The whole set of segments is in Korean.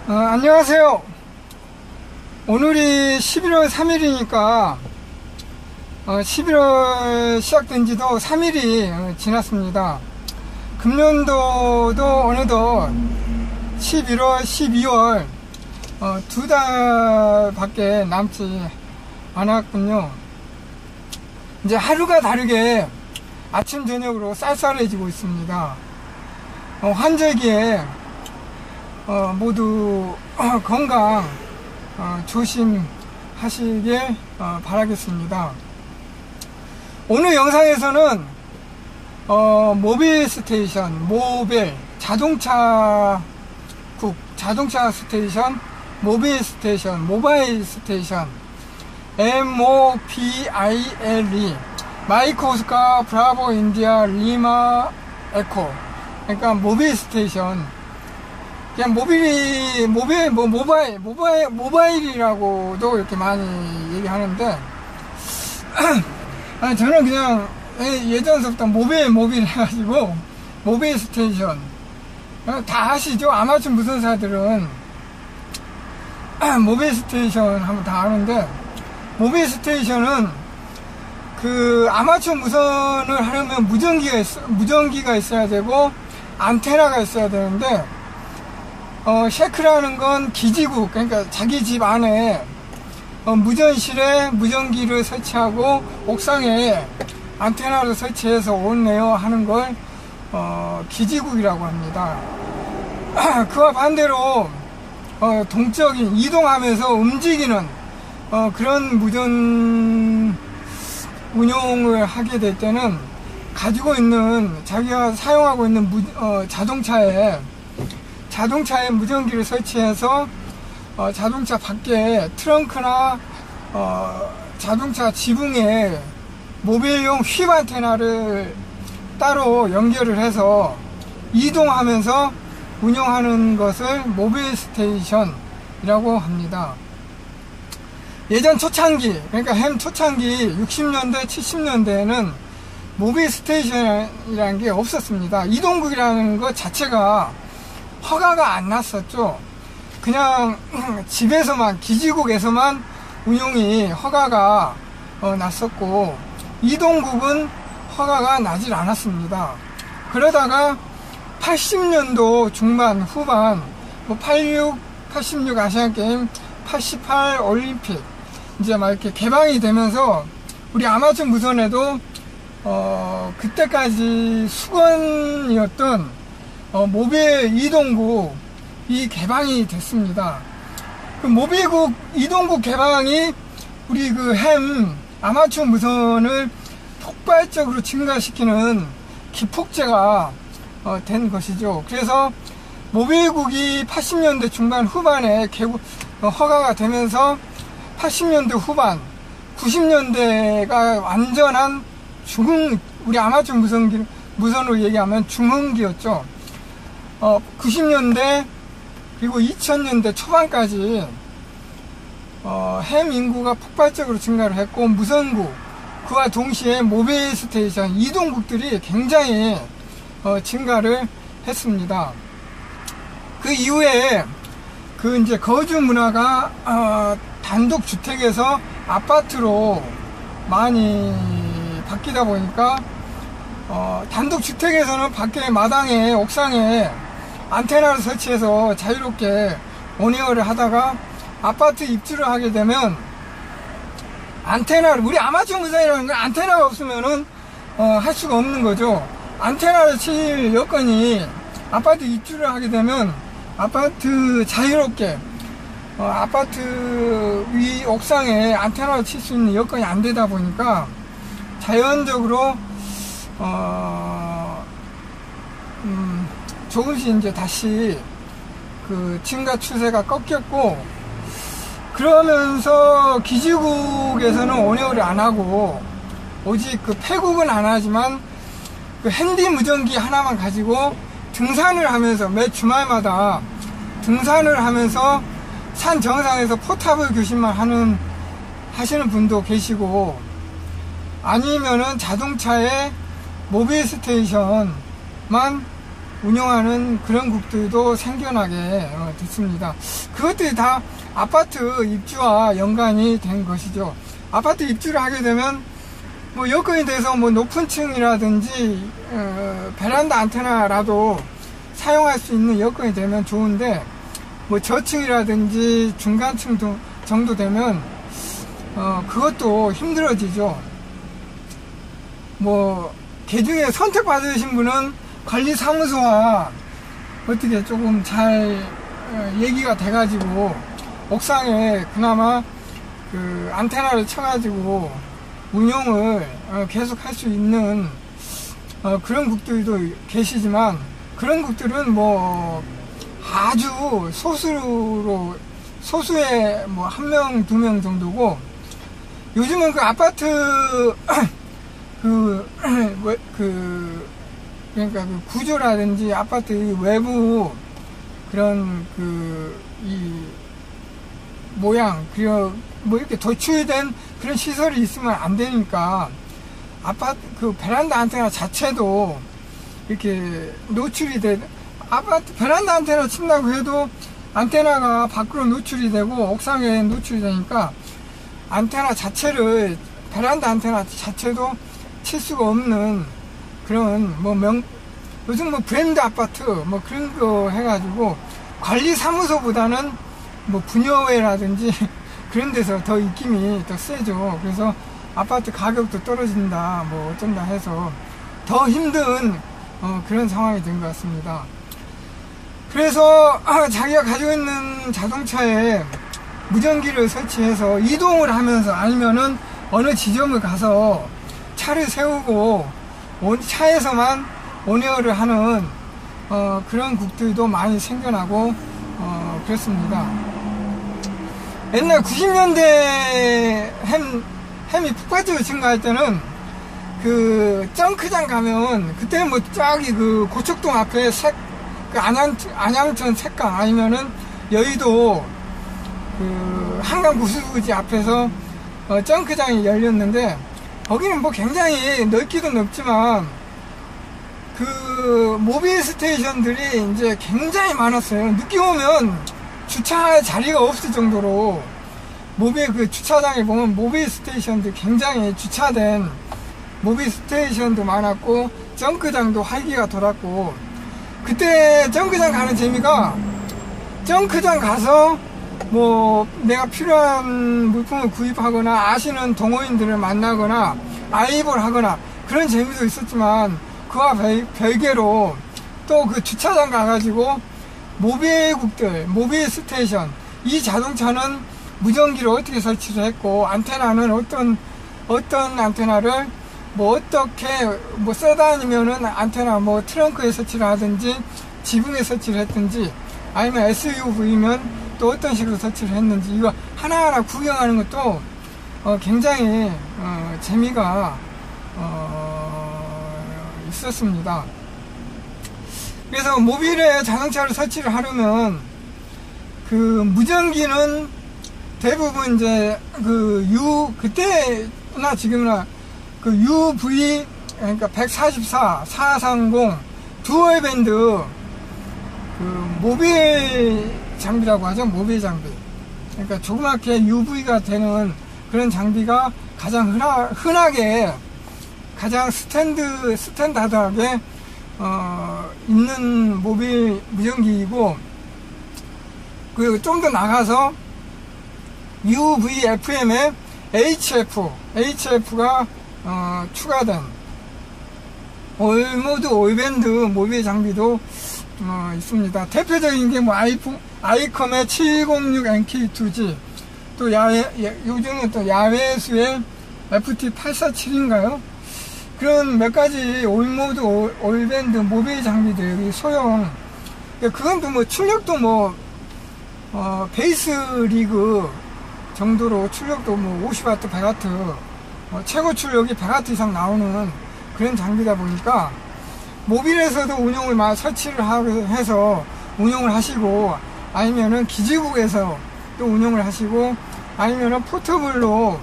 안녕하세요. 오늘이 11월 3일이니까 11월 시작된 지도 3일이 지났습니다. 금년도도 어느덧 11월, 12월 두 달밖에 남지 않았군요. 이제 하루가 다르게 아침 저녁으로 쌀쌀해지고 있습니다. 환절기에 모두 건강 조심하시길 바라겠습니다. 오늘 영상에서는 모빌 스테이션, 자동차 스테이션, 모바일 스테이션 MOBILE 마이크 오스카 브라보 인디아 리마 에코, 그러니까 모빌 스테이션, 그냥 모바일이라고도 이렇게 많이 얘기하는데 저는 그냥 예전서부터 모빌 해가지고 모빌 스테이션 다 아시죠? 아마추어 무선사들은 모빌 스테이션 하면 다 아는데, 모빌 스테이션은 그 아마추어 무선을 하려면 무전기가 있어야 되고 안테나가 있어야 되는데, 셰크라는 건 기지국, 그러니까 자기 집 안에 무전실에 무전기를 설치하고 옥상에 안테나를 설치해서 온에어 하는 걸 기지국이라고 합니다. 그와 반대로 동적인, 이동하면서 움직이는 그런 무전 운용을 하게 될 때는 가지고 있는, 자기가 사용하고 있는 자동차에 무전기를 설치해서 자동차 밖에 트렁크나 자동차 지붕에 모빌용 휩 안테나를 따로 연결을 해서 이동하면서 운영하는 것을 모빌 스테이션이라고 합니다. 예전 초창기, 그러니까 햄 초창기 60년대 70년대에는 모빌 스테이션이라는 게 없었습니다. 이동국이라는 것 자체가 허가가 안 났었죠. 그냥 집에서만, 기지국에서만 운용이 허가가 났었고, 이동국은 허가가 나질 않았습니다. 그러다가 80년도 중반 후반, 86 아시안게임, 88 올림픽 이제 막 이렇게 개방이 되면서 우리 아마추어 무선에도 그때까지 수건이었던 모빌 이동국이 개방이 됐습니다. 그 모빌국 이동국 개방이 우리 그 아마추어 무선을 폭발적으로 증가시키는 기폭제가 된 것이죠. 그래서 모빌국이 80년대 중반 후반에 허가가 되면서 80년대 후반, 90년대가 완전한 우리 아마추어 무선으로 얘기하면 중흥기였죠. 90년대 그리고 2000년대 초반까지 햄 인구가 폭발적으로 증가를 했고, 무선국, 그와 동시에 모빌 스테이션, 이동국들이 굉장히 증가를 했습니다. 그 이후에 이제 거주 문화가 단독 주택에서 아파트로 많이 바뀌다 보니까 단독 주택에서는 밖에 마당에, 옥상에 안테나를 설치해서 자유롭게 온에어를 하다가 아파트 입주를 하게 되면 우리 아마추어 무선이라는 건 안테나가 없으면은 할 수가 없는 거죠. 안테나를 칠 여건이, 아파트 입주를 하게 되면 아파트 자유롭게 아파트 위 옥상에 안테나를 칠 수 있는 여건이 안 되다 보니까 자연적으로 조금씩 이제 다시 그 증가 추세가 꺾였고, 그러면서 기지국에서는 온에어를 안 하고 오직 그 폐국은 안 하지만 그 핸디 무전기 하나만 가지고 등산을 하면서, 매 주말마다 등산을 하면서 산 정상에서 포탑을 교신만 하시는 분도 계시고, 아니면은 자동차에 모빌 스테이션만 운영하는 그런 국들도 생겨나게 됐습니다. 그것들이 다 아파트 입주와 연관이 된 것이죠. 아파트 입주를 하게 되면 뭐 여건이 돼서 뭐 높은 층이라든지 베란다 안테나라도 사용할 수 있는 여건이 되면 좋은데, 뭐 저층이라든지 중간층 정도 되면 그것도 힘들어지죠. 뭐 개중에 선택받으신 분은 관리사무소와 어떻게 조금 잘 얘기가 돼가지고 옥상에 그나마 그 안테나를 쳐가지고 운영을 계속 할 수 있는 그런 국들도 계시지만, 그런 국들은 뭐 아주 소수의 뭐 1명, 2명 정도고, 요즘은 그 아파트 그러니까 그 구조라든지 아파트 외부 그런 이 모양, 그리고 뭐 이렇게 도출된 그런 시설이 있으면 안 되니까 아파트 그 베란다 안테나 자체도 이렇게 노출이 아파트 베란다 안테나 친다고 해도 안테나가 밖으로 노출이 되고 옥상에 노출이 되니까 안테나 자체를, 베란다 안테나 자체도 칠 수가 없는 그런 요즘 뭐 브랜드 아파트 뭐 그런 거 해가지고 관리사무소보다는 뭐 분여회라든지 그런 데서 더 입김이 더 세죠. 그래서 아파트 가격도 떨어진다 뭐 어쩐다 해서 더 힘든 그런 상황이 된 것 같습니다. 그래서 자기가 가지고 있는 자동차에 무전기를 설치해서 이동을 하면서, 아니면은 어느 지점을 가서 차를 세우고 차에서만 온에어를 하는 그런 국들도 많이 생겨나고 그렇습니다. 옛날 90년대 햄이 폭발적으로 증가할 때는 그 정크장 가면, 그때는 뭐 저기 그 고척동 앞에 그 안양천 색강, 아니면은 여의도 그 한강 구수구지 앞에서 정크장이 열렸는데, 거기는 뭐 굉장히 넓기도 넓지만 그 모빌 스테이션들이 이제 굉장히 많았어요. 늦게 오면 주차할 자리가 없을 정도로 그 주차장에 보면 모빌 스테이션들, 굉장히 주차된 모빌 스테이션도 많았고 정크장도 활기가 돌았고, 그때 정크장 가는 재미가, 정크장 가서 뭐 내가 필요한 물품을 구입하거나 아시는 동호인들을 만나거나 아이볼 하거나 그런 재미도 있었지만, 그와 별개로 또 그 주차장 가가지고 모빌국들, 모빌 스테이션, 이 자동차는 무전기를 어떻게 설치를 했고, 안테나는 어떤 안테나를 뭐 어떻게 뭐 세단이면은 안테나 뭐 트렁크에 설치를 하든지 지붕에 설치를 했든지, 아니면 SUV면 또 어떤 식으로 설치를 했는지, 이거 하나하나 구경하는 것도 굉장히 재미가 있었습니다. 그래서 모빌에 자동차를 설치를 하려면 그 무전기는 대부분 이제 그때나 지금이나 그 UV, 그러니까 144, 430 듀얼 밴드 그 모빌 장비라고 하죠. 모빌 장비. 그러니까 조그맣게 UV가 되는 그런 장비가 가장 흔하게, 가장 스탠다드하게 있는 모빌 무전기이고, 그리고 좀 더 나가서 UVFM에 HF가 추가된 올모드 올밴드 모빌 장비도 있습니다. 대표적인 게 뭐 아이컴의 706NK2G, 또 요즘은 또 야외수의 FT847인가요? 그런 몇 가지 올모드 올밴드 모빌 장비들이 소형, 그건 또 뭐 출력도 뭐 베이스 리그 정도로 출력도 뭐 50W, 100W, 최고 출력이 100W 이상 나오는 그런 장비다 보니까 모빌에서도 운용을 막 설치를 해서 운용을 하시고, 아니면은 기지국에서 또 운용을 하시고, 아니면은 포터블로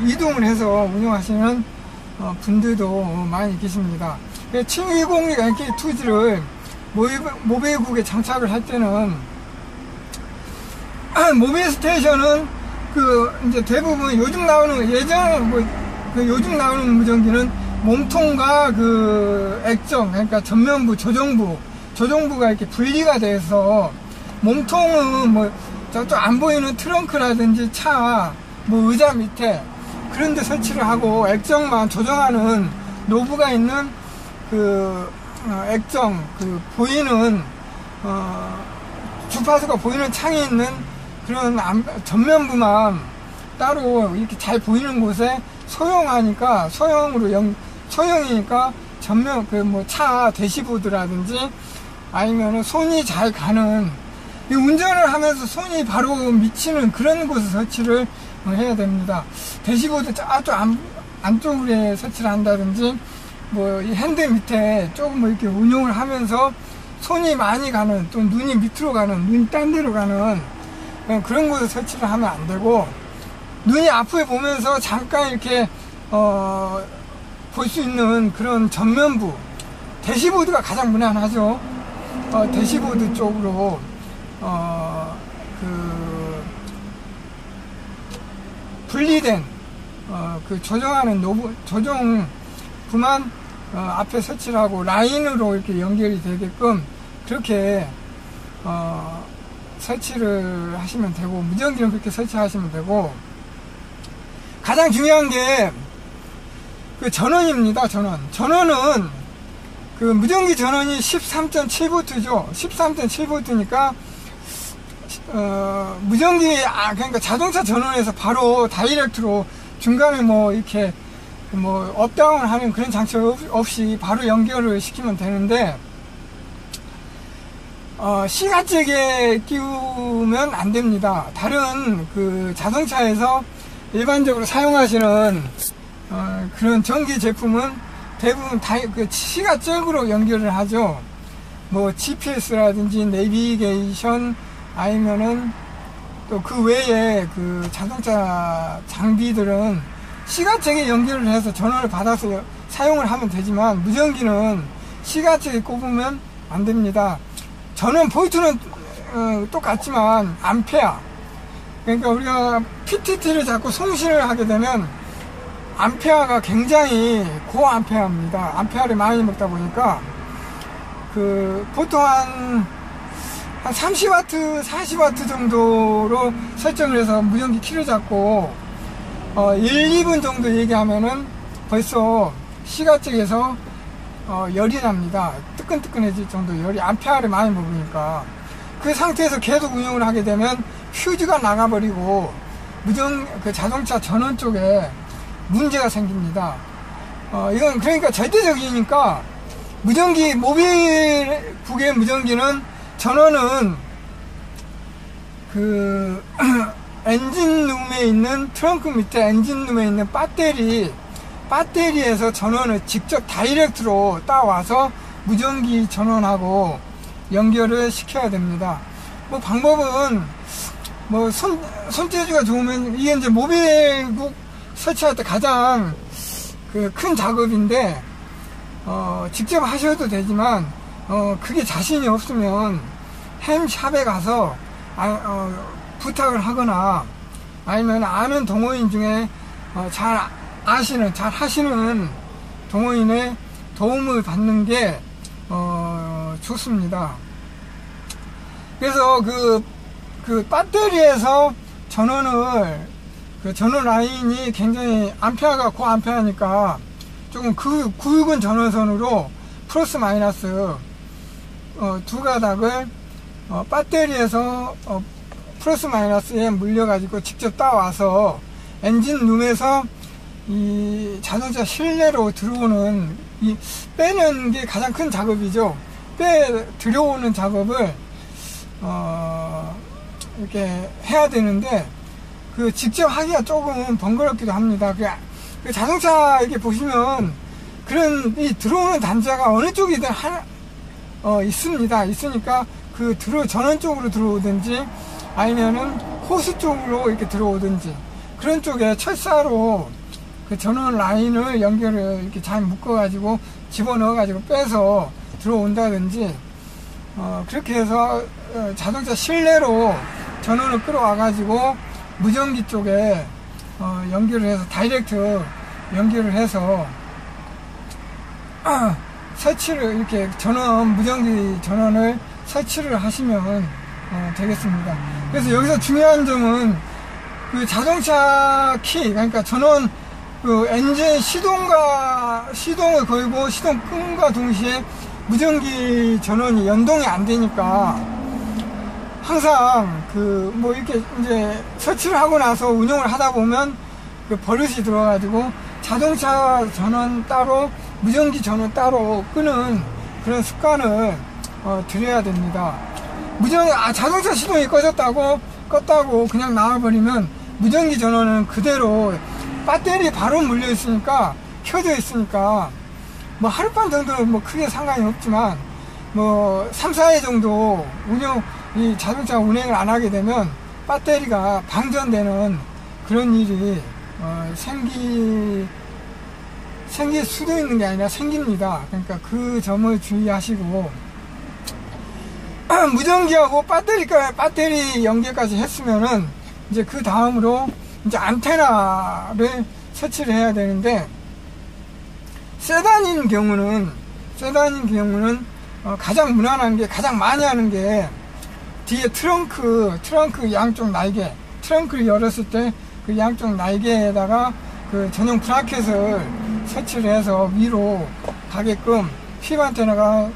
이동을 해서 운영하시는 분들도 많이 계십니다. 720 NK2G를 모빌국에 장착을 할 때는 모빌 스테이션은 이제 대부분 요즘 나오는 요즘 나오는 무전기는 몸통과 액정, 그러니까 전면부, 조종부가 이렇게 분리가 돼서 몸통은 저쪽 안 보이는 트렁크라든지 차, 의자 밑에 그런 데 설치를 하고 액정만 조정하는 노브가 있는 액정, 보이는, 주파수가 보이는 창이 있는 그런 전면부만 따로 이렇게 잘 보이는 곳에 소형이니까 전면, 차 대시보드라든지 아니면은 손이 잘 가는, 운전을 하면서 손이 바로 미치는 그런 곳에 설치를 해야 됩니다. 대시보드 저쪽 안쪽에 설치를 한다든지, 이 핸드 밑에 조금 이렇게 운용을 하면서 손이 많이 가는, 또 눈이 밑으로 가는, 눈이 딴 데로 가는 그런 곳에 설치를 하면 안 되고, 눈이 앞을 보면서 잠깐 이렇게, 볼 수 있는 그런 전면부, 대시보드가 가장 무난하죠. 대시보드 쪽으로, 분리된, 조정하는 조정부만, 앞에 설치를 하고 라인으로 이렇게 연결이 되게끔 그렇게, 설치를 하시면 되고, 무전기는 그렇게 설치하시면 되고, 가장 중요한 게, 전원입니다, 전원은, 무전기 전원이 13.7V죠. 13.7V니까, 무전기, 그러니까 자동차 전원에서 바로 다이렉트로 중간에 이렇게, 업다운 하는 그런 장치 없이 바로 연결을 시키면 되는데, 시가잭에 끼우면 안 됩니다. 다른 자동차에서 일반적으로 사용하시는 그런 전기 제품은 대부분 시가잭으로 연결을 하죠. GPS라든지 내비게이션 아니면은 또 그 외에 자동차 장비들은 시가잭에 연결을 해서 전원을 받아서 사용을 하면 되지만, 무전기는 시가잭에 꼽으면 안 됩니다. 전원 볼트는 똑같지만 암페어, 그러니까 우리가 PTT를 자꾸 송신을 하게 되면 암페어가 굉장히 고암페어입니다. 암페어를 많이 먹다 보니까 보통 한 30W, 40W 정도로 설정을 해서 무전기 키를 잡고 1, 2분 정도 얘기하면은 벌써 시가잭에서 열이 납니다. 뜨끈뜨끈해질 정도 열이, 암페어를 많이 먹으니까. 그 상태에서 계속 운영을 하게 되면 퓨즈가 나가버리고 자동차 전원 쪽에 문제가 생깁니다. 이건 그러니까 절대적이니까, 모빌국의 무전기는 전원은 엔진룸에 있는, 트렁크 밑에 엔진룸에 있는 배터리에서 전원을 직접 다이렉트로 따와서 무전기 전원하고 연결을 시켜야 됩니다. 방법은 손재주가 좋으면, 이게 이제 모빌국 설치할 때 가장 큰 작업인데, 직접 하셔도 되지만, 그게 자신이 없으면 햄샵에 가서 부탁을 하거나, 아니면 아는 동호인 중에 잘 하시는 동호인의 도움을 받는 게 좋습니다. 그래서 배터리에서 전원 라인이 굉장히 암페어가 고암페어니까 조금 굵은 전원선으로 플러스 마이너스 두 가닥을 배터리에서 플러스 마이너스에 물려가지고 직접 따와서 엔진룸에서 이 자동차 실내로 들어오는, 빼는 게 가장 큰 작업이죠. 들어오는 작업을 이렇게 해야 되는데, 직접 하기가 조금 번거롭기도 합니다. 자동차 이렇게 보시면 들어오는 단자가 어느 쪽이든 있으니까 전원 쪽으로 들어오든지 아니면은 호스 쪽으로 이렇게 들어오든지, 그런 쪽에 철사로 그 전원 라인을 연결을 이렇게 잘 묶어가지고 집어넣어가지고 빼서 들어온다든지, 그렇게 해서 자동차 실내로 전원을 끌어와가지고 무전기 쪽에 연결을 해서 다이렉트 연결을 해서 설치를 이렇게 무전기 전원을 설치를 하시면 되겠습니다. 그래서 여기서 중요한 점은 그 자동차 키, 그러니까 전원 그 엔진 시동을 걸고 시동 끈과 동시에 무전기 전원이 연동이 안 되니까 항상 뭐 이렇게 이제 설치를 하고 나서 운영을 하다 보면 그 버릇이 들어가지고 자동차 전원 따로 무전기 전원 따로 끄는 그런 습관을 들여야 됩니다. 자동차 시동이 껐다고 그냥 나와버리면 무전기 전원은 그대로 배터리 바로 물려 있으니까, 켜져 있으니까 뭐 하룻밤 정도는 뭐 크게 상관이 없지만 뭐 3, 4일 정도 이 자동차 운행을 안 하게 되면 배터리가 방전되는 그런 일이 생길 수도 있는 게 아니라 생깁니다. 그러니까 그 점을 주의하시고, 무전기하고 배터리 연결까지 했으면은 이제 그 다음으로 이제 안테나를 설치를 해야 되는데, 세단인 경우는 가장 무난한 게, 가장 많이 하는 게 뒤에 트렁크 양쪽 날개, 트렁크를 열었을 때 그 양쪽 날개에다가 그 전용 브라켓을 설치를 해서 위로 가게끔, 휠 안테나가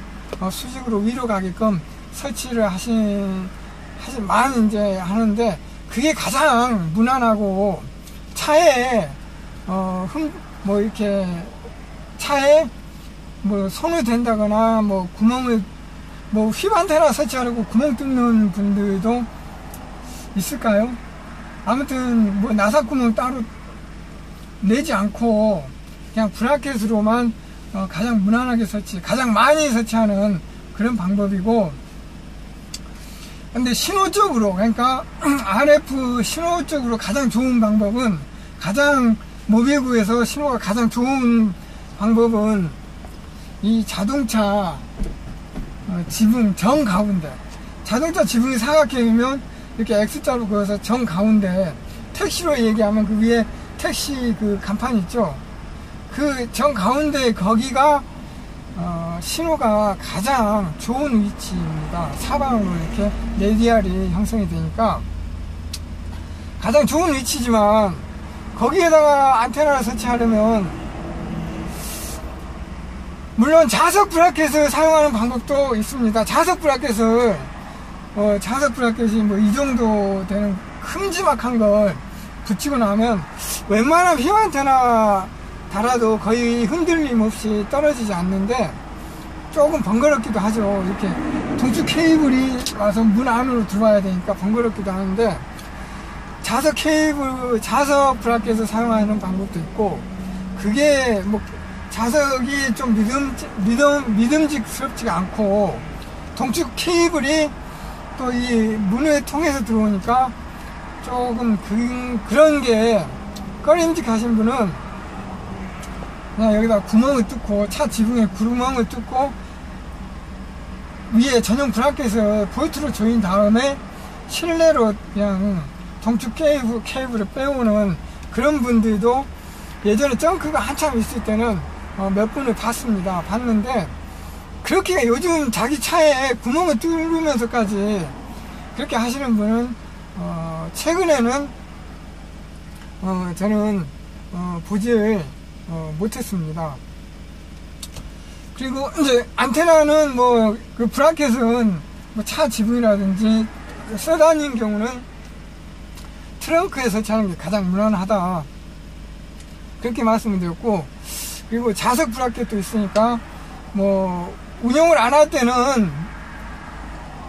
수직으로 위로 가게끔 설치를 많이 이제 하는데, 그게 가장 무난하고 차에 뭐 이렇게 차에 뭐 손을 댄다거나 뭐 구멍을 뭐 휠 안테나 설치하려고 구멍 뚫는 분들도 있을까요? 아무튼 뭐 나사구멍 따로 내지 않고 그냥 브라켓으로만 가장 무난하게 가장 많이 설치하는 그런 방법이고, 근데 신호적으로, 그러니까 RF 신호적으로 가장 좋은 방법은, 모빌구에서 신호가 가장 좋은 방법은 이 자동차 지붕 정 가운데, 자동차 지붕이 사각형이면 이렇게 X자로 그어서 정 가운데, 택시로 얘기하면 그 위에 택시 그 간판 있죠? 그 정 가운데 거기가 신호가 가장 좋은 위치입니다. 사방으로 이렇게 레디알이 형성이 되니까 가장 좋은 위치지만, 거기에다가 안테나를 설치하려면 물론 자석 브라켓을 사용하는 방법도 있습니다. 자석 브라켓이 뭐 이 정도 되는 큼지막한 걸 붙이고 나면 웬만한 휠 안테나 달아도 거의 흔들림 없이 떨어지지 않는데, 조금 번거롭기도 하죠. 이렇게 동축 케이블이 와서 문 안으로 들어와야 되니까 번거롭기도 하는데, 자석 브라켓을 사용하는 방법도 있고, 그게 뭐 자석이 좀 믿음직스럽지가 않고, 동축 케이블이 또 이 문을 통해서 들어오니까 조금 그런 게 꺼림직하신 분은 그냥 여기다 구멍을 뚫고, 차 지붕에 구멍을 뚫고 위에 전용 브라켓을 볼트로 조인 다음에 실내로 그냥 동축 케이블을 빼오는 그런 분들도 예전에 정크가 한참 있을 때는 몇 분을 봤는데, 그렇게 요즘 자기 차에 구멍을 뚫으면서까지 그렇게 하시는 분은 최근에는 저는 보질 못했습니다. 그리고 이제 안테나는 뭐 그 브라켓은 뭐 차 지붕이라든지 세단인 경우는 트렁크에 설치하는 게 가장 무난하다, 그렇게 말씀을 드렸고, 그리고 자석 브라켓도 있으니까 뭐 운영을 안 할 때는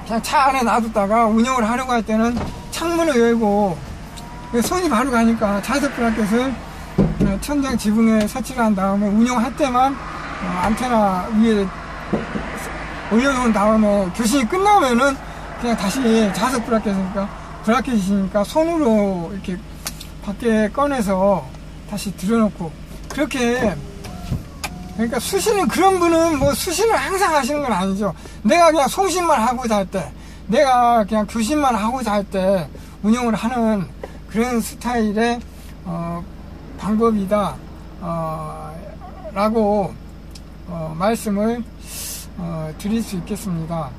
그냥 차 안에 놔뒀다가 운영을 하려고 할 때는 창문을 열고 손이 바로 가니까 자석 브라켓을 천장 지붕에 설치를 한 다음에 운영할 때만 안테나 위에 올려놓은 다음에 교신이 끝나면은 그냥 다시 자석 브라켓이니까 손으로 이렇게 밖에 꺼내서 다시 들여놓고 그렇게. 그러니까 수신은, 그런 분은 뭐 수신을 항상 하시는 건 아니죠. 내가 그냥 송신만 하고자 할 때, 내가 그냥 교신만 하고자 할 때 운영을 하는 그런 스타일의 방법이다 라고 말씀을 드릴 수 있겠습니다.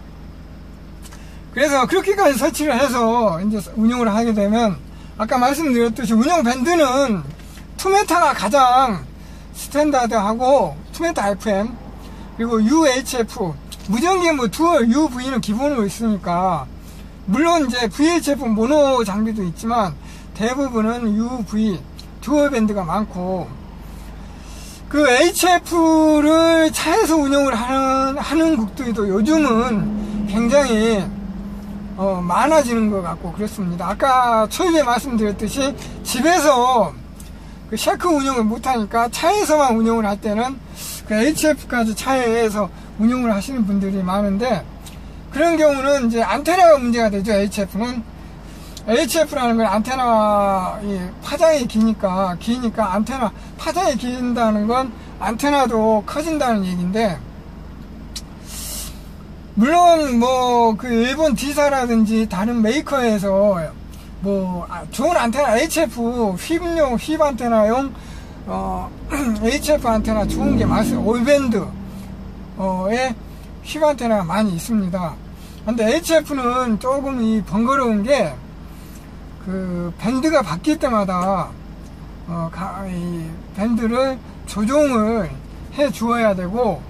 그래서 그렇게까지 설치를 해서 이제 운영을 하게 되면, 아까 말씀드렸듯이 운영 밴드는 투메타가 가장 스탠다드하고, 투메타 FM 그리고 UHF, 무전기 뭐 듀얼 UV는 기본으로 있으니까, 물론 이제 VHF 모노 장비도 있지만 대부분은 UV 듀얼 밴드가 많고, 그 HF를 차에서 운영을 하는 국들도 요즘은 굉장히 많아지는 것 같고 그렇습니다. 아까 초입에 말씀드렸듯이 집에서 그 샤크 운영을 못하니까 차에서만 운영을 할 때는 그 HF까지 차에서 운영을 하시는 분들이 많은데, 그런 경우는 이제 안테나가 문제가 되죠. HF라는 건 안테나 파장이 기니까 안테나 파장이 긴다는 건 안테나도 커진다는 얘기인데, 물론 뭐 그 일본 D사라든지 다른 메이커에서 뭐 좋은 안테나 HF 휩 안테나용 HF 안테나 좋은 게 많습니다. 올밴드에 휩 안테나가 많이 있습니다. 근데 HF는 조금 번거로운 게, 그 밴드가 바뀔 때마다 이 밴드를 조정을 해 주어야 되고,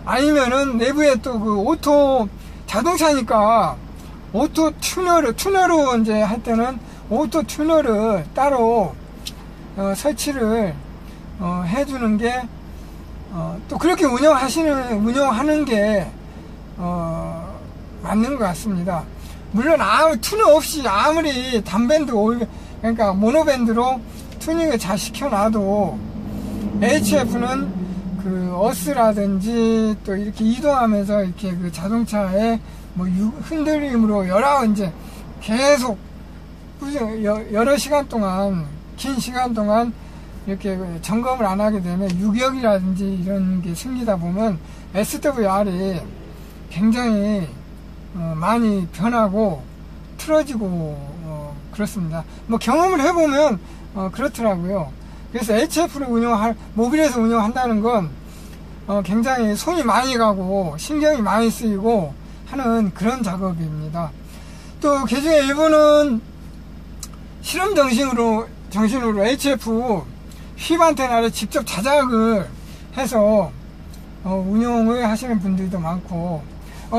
아니면은 내부에 또 그 오토, 자동차니까 오토 튜너로 이제 할 때는 오토 튜너를 따로 설치를 해주는 게 또 그렇게 운영하는 게 맞는 것 같습니다. 물론 튜너 없이 아무리 단밴드 그러니까 모노밴드로 튜닝을 잘 시켜놔도 HF는 그 어스라든지 또 이렇게 이동하면서 이렇게 그 자동차의 뭐 흔들림으로 이제 계속 여러 시간 동안, 긴 시간 동안 이렇게 점검을 안 하게 되면 유격이라든지 이런 게 생기다 보면 SWR이 굉장히 많이 변하고 틀어지고 그렇습니다. 뭐 경험을 해보면 그렇더라고요. 그래서 HF를 모빌에서 운영한다는 건 굉장히 손이 많이 가고 신경이 많이 쓰이고 하는 그런 작업입니다. 또 그중에 일부는 실험 정신으로 HF 휩 안테나를 직접 자작을 해서 운영을 하시는 분들도 많고,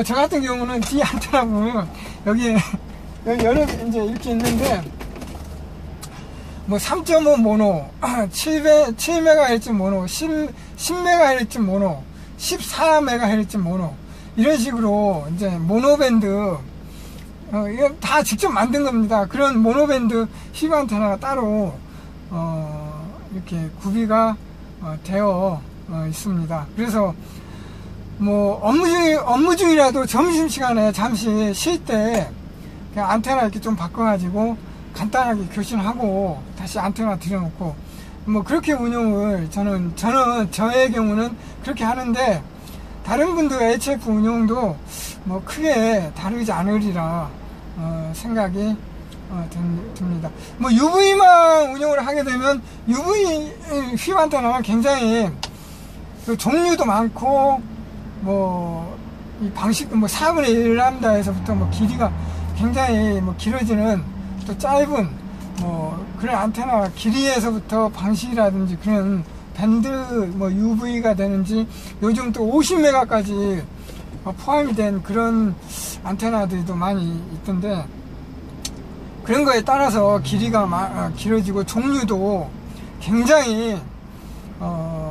저 같은 경우는 D 안테나 보면 여기 여러 이제 이렇게 있는데, 뭐 3.5 모노, 7MHz 모노, 10MHz 모노, 14MHz 모노, 이런 식으로 이제 모노밴드, 이거 다 직접 만든 겁니다. 그런 모노밴드 휩 안테나가 따로 이렇게 구비가 되어 있습니다. 그래서 뭐 업무 중이라도 점심시간에 잠시 쉴 때 그냥 안테나 이렇게 좀 바꿔가지고 간단하게 교신하고 다시 안테나 들여놓고 뭐 그렇게 운영을 저의 경우는 그렇게 하는데, 다른 분들 HF 운영도 뭐 크게 다르지 않으리라 생각이 듭니다. 뭐 UV만 운영을 하게 되면 UV 휩 안테나는 굉장히 그 종류도 많고, 뭐 이 방식도 뭐 4분의 1람다에서부터 뭐 길이가 굉장히 뭐 길어지는, 또 짧은 뭐 그런 안테나 길이에서부터 방식이라든지 그런 밴드 뭐 UV가 되는지, 요즘 또 50메가까지 포함이 된 그런 안테나들도 많이 있던데, 그런 거에 따라서 길이가 길어지고 종류도 굉장히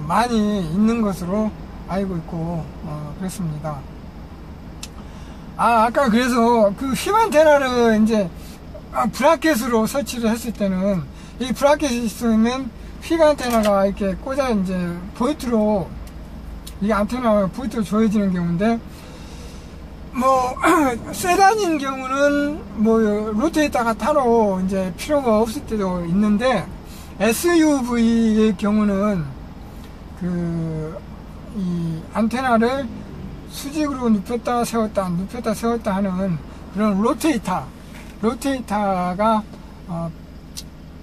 많이 있는 것으로 알고 있고 그렇습니다. 아까 그래서 그 휩 안테나를 이제 브라켓으로 설치를 했을 때는, 이 브라켓이 있으면 휩 안테나가 이렇게 꽂아 이제 보이트로, 이 안테나가 보이트로 조여지는 경우인데, 뭐 세단인 경우는 뭐 로테이터가 따로 이제 필요가 없을 때도 있는데, SUV의 경우는 이 안테나를 수직으로 눕혔다 세웠다 하는 그런 로테이터가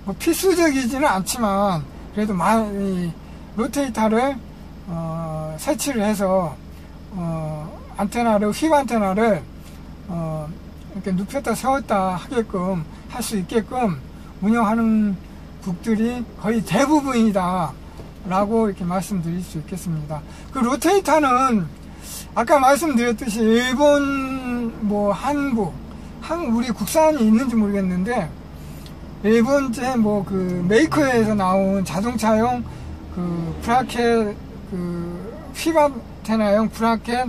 뭐 필수적이지는 않지만 그래도 이 로테이터를 설치를 해서 안테나를 휩 안테나를 이렇게 눕혔다 세웠다 하게끔 할 수 있게끔 운영하는 국들이 거의 대부분이다 라고 이렇게 말씀드릴 수 있겠습니다. 그 로테이터는 아까 말씀드렸듯이 일본 뭐 한국 우리 국산이 있는지 모르겠는데 일본제 뭐 그 메이커에서 나온 자동차용 그 브라켓 휩 안테나용 브라켓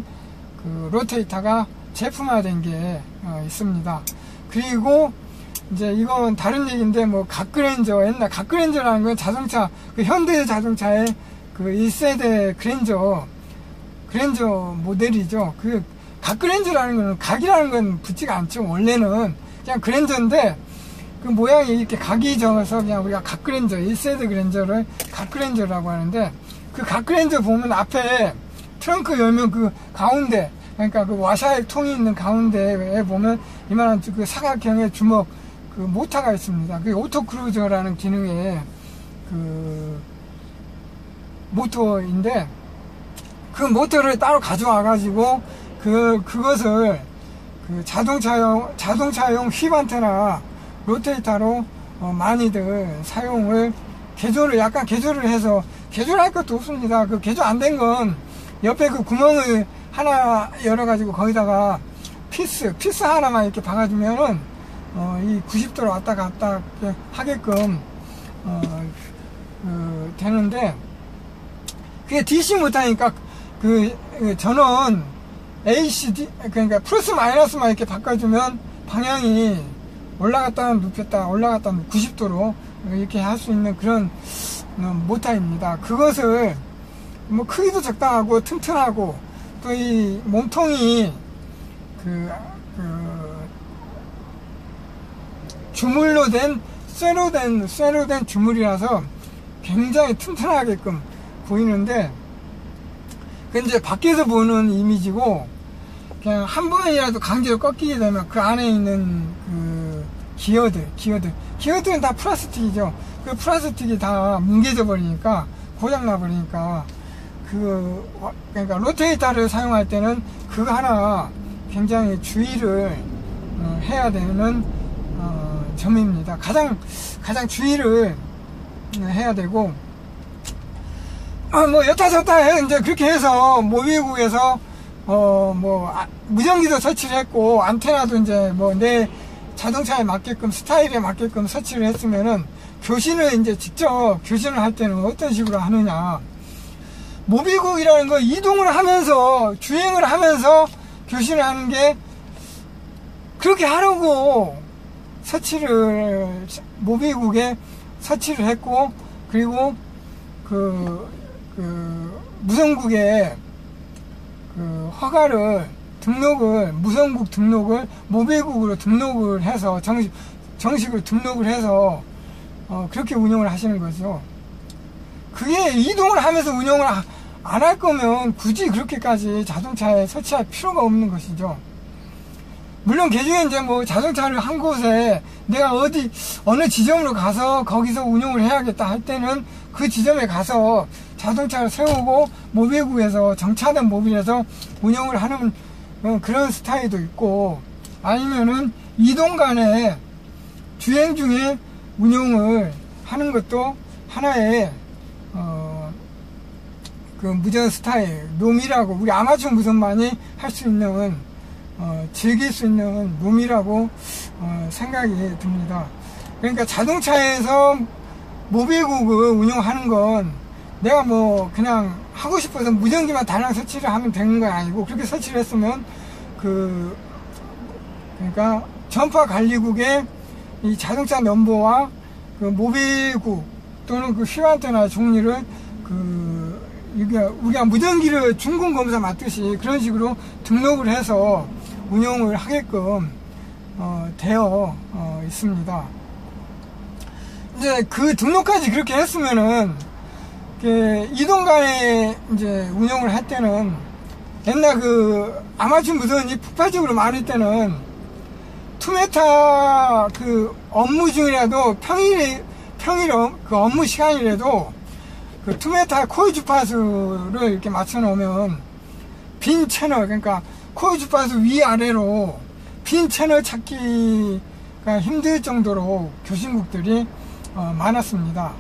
로테이터가 제품화된 게 있습니다. 그리고 이제 이건 다른 얘기인데 뭐 갓그랜저, 옛날 갓그랜저라는 건 자동차 현대 자동차의 그 1세대 그랜저 모델이죠. 그 갓그랜저라는 거는 각이라는 건 붙지가 않죠. 원래는 그냥 그랜저인데 그 모양이 이렇게 각이 져서 그냥 우리가 갓그랜저 1세대 그랜저를 갓그랜저라고 하는데 그 갓그랜저 보면 앞에 트렁크 열면 그 가운데 그러니까 그 와샤액 통이 있는 가운데에 보면 이만한 그 사각형의 주먹 그 모터가 있습니다. 그게 오토크루저라는 기능의 그 모터인데 그 모터를 따로 가져와 가지고 그것을 그 자동차용 휩 안테나 로테이터로 많이들 사용을 약간 개조를 해서 개조할 것도 없습니다. 그 개조 안 된 건 옆에 그 구멍을 하나 열어가지고 거기다가 피스 하나만 이렇게 박아주면은 이 90도로 왔다 갔다 하게끔 되는데 그게 DC 못하니까 그 전원 AC 그러니까 플러스 마이너스만 이렇게 바꿔주면 방향이 올라갔다 눕혔다 90도로 이렇게 할 수 있는 그런 모터입니다. 그것을 뭐 크기도 적당하고 튼튼하고 또 이 몸통이 주물로 된 쇠로 된 주물이라서 굉장히 튼튼하게끔 보이는데 그 이제 밖에서 보는 이미지고 그냥 한 번이라도 강제로 꺾이게 되면 그 안에 있는 그 기어들은 다 플라스틱이죠. 그 플라스틱이 다 뭉개져 버리니까 고장 나 버리니까 그러니까 로테이터를 사용할 때는 그거 하나 굉장히 주의를 해야 되는 점입니다. 가장 주의를 해야 되고 뭐 여타저타 해 이제 그렇게 해서 모비국에서 무전기도 설치를 했고 안테나도 이제 뭐 내 자동차에 맞게끔 스타일에 맞게끔 설치를 했으면은 이제 직접 교신을 할 때는 어떤 식으로 하느냐. 모비국이라는 거 이동을 하면서 주행을 하면서 교신을 하는 게 그렇게 하려고 모비국에 설치를 했고 그리고 무선국에 무선국 등록을 모비국으로 등록을 해서 정식으로 등록을 해서 그렇게 운영을 하시는 거죠. 그게 이동을 하면서 운영을 안 할 거면 굳이 그렇게까지 자동차에 설치할 필요가 없는 것이죠. 물론 개중에 이제 뭐 자동차를 한 곳에 내가 어느 지점으로 가서 거기서 운영을 해야겠다 할 때는 그 지점에 가서 자동차를 세우고 모빌국에서 정차된 모빌에서 운영을 하는 그런 스타일도 있고 아니면은 이동 간에 주행 중에 운영을 하는 것도 하나의 그 무전 스타일, 놈이라고 우리 아마추어 무전만이 할 수 있는 즐길 수 있는 놈이라고 생각이 듭니다. 그러니까 자동차에서 모빌국을 운영하는 건 내가 뭐 그냥 하고 싶어서 무전기만 달랑 설치를 하면 되는 건 아니고 그렇게 설치를 했으면 그러니까 전파 관리국의 이 자동차 넘버와 그 모빌국 또는 그 휘 안테나 종류를 우리가 무전기를 중공 검사 맞듯이 그런 식으로 등록을 해서 운영을 하게끔 되어 있습니다. 이제 그 등록까지 그렇게 했으면은 이동간에 이제 운영을 할 때는 옛날 그 아마추어 무선이 폭발적으로 많을 때는 투메타 그 업무 중이라도 평일 그 업무 시간이라도 그 투메타 코일 주파수를 이렇게 맞춰 놓으면 빈 채널, 그러니까 코일 주파수 위아래로 빈 채널 찾기가 힘들 정도로 교신국들이 많았습니다.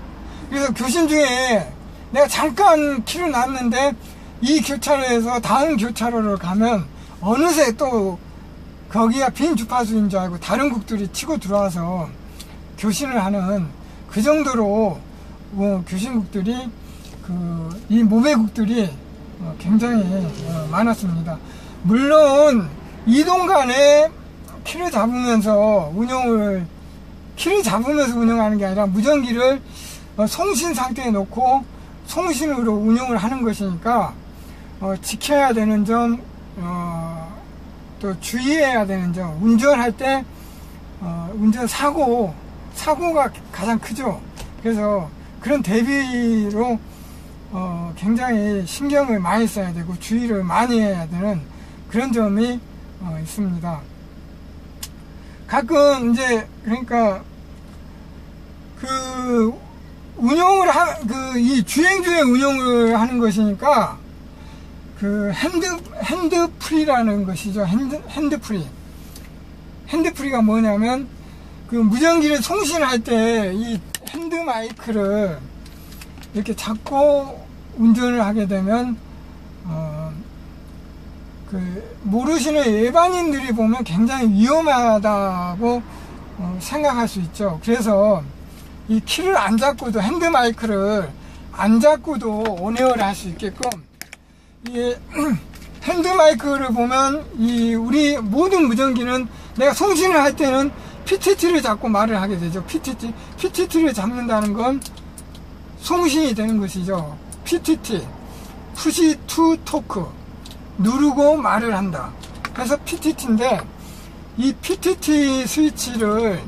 그래서 교신 중에 내가 잠깐 키를 놨는데 이 교차로에서 다음 교차로를 가면 어느새 또 거기가 빈 주파수인 줄 알고 다른 국들이 치고 들어와서 교신을 하는 그 정도로 교신국들이 이 모배국들이 굉장히 많았습니다. 물론 이동 간에 키를 잡으면서 운영하는 게 아니라 무전기를 송신 상태에 놓고 송신으로 운영을 하는 것이니까 지켜야 되는 점, 또 주의해야 되는 점, 운전할 때 운전 사고가 가장 크죠. 그래서 그런 대비로 굉장히 신경을 많이 써야 되고 주의를 많이 해야 되는 그런 점이 있습니다. 가끔 이제 그러니까 이 주행 운영을 하는 것이니까 핸드프리라는 것이죠. 핸드프리가 뭐냐면 무전기를 송신할 때 이 핸드 마이크를 이렇게 잡고 운전을 하게 되면 모르시는 일반인들이 보면 굉장히 위험하다고 생각할 수 있죠. 그래서 이 키를 안 잡고도 핸드 마이크를 안 잡고도 온에어를 할 수 있게끔 이 핸드 마이크를 보면 우리 모든 무전기는 내가 송신을 할 때는 PTT를 잡고 말을 하게 되죠. PTT를 잡는다는 건 송신이 되는 것이죠. PTT, 푸시 투 토크, 누르고 말을 한다. 그래서 PTT인데 이 PTT 스위치를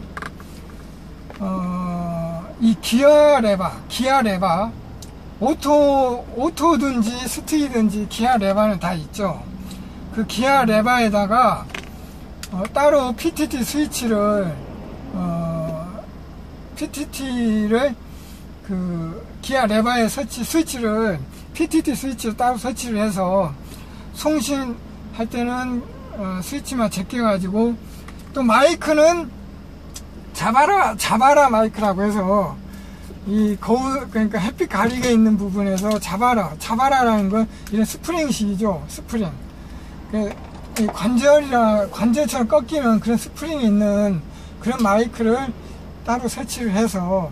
이 기아 레바 오토든지 스틱이든지 기아 레바는 다 있죠. 그 기아 레바에다가 따로 PTT 스위치를 기아 레바에 스위치를 PTT 스위치를 따로 설치를 해서 송신할 때는 스위치만 제껴가지고 또 마이크는 자바라 마이크라고 해서 그러니까 햇빛 가리개 있는 부분에서 자바라라는 건 이런 스프링식이죠. 스프링. 관절처럼 꺾이는 그런 스프링이 있는 그런 마이크를 따로 설치를 해서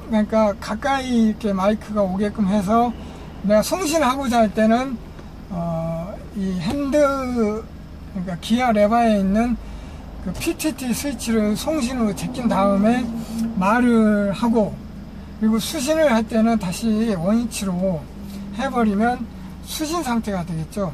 그러니까 가까이 이렇게 마이크가 오게끔 해서 내가 송신하고자 할 때는 그러니까 기아 레바에 있는 그 PTT 스위치를 송신으로 제낀 다음에 말을 하고, 그리고 수신을 할 때는 다시 원위치로 해버리면 수신 상태가 되겠죠.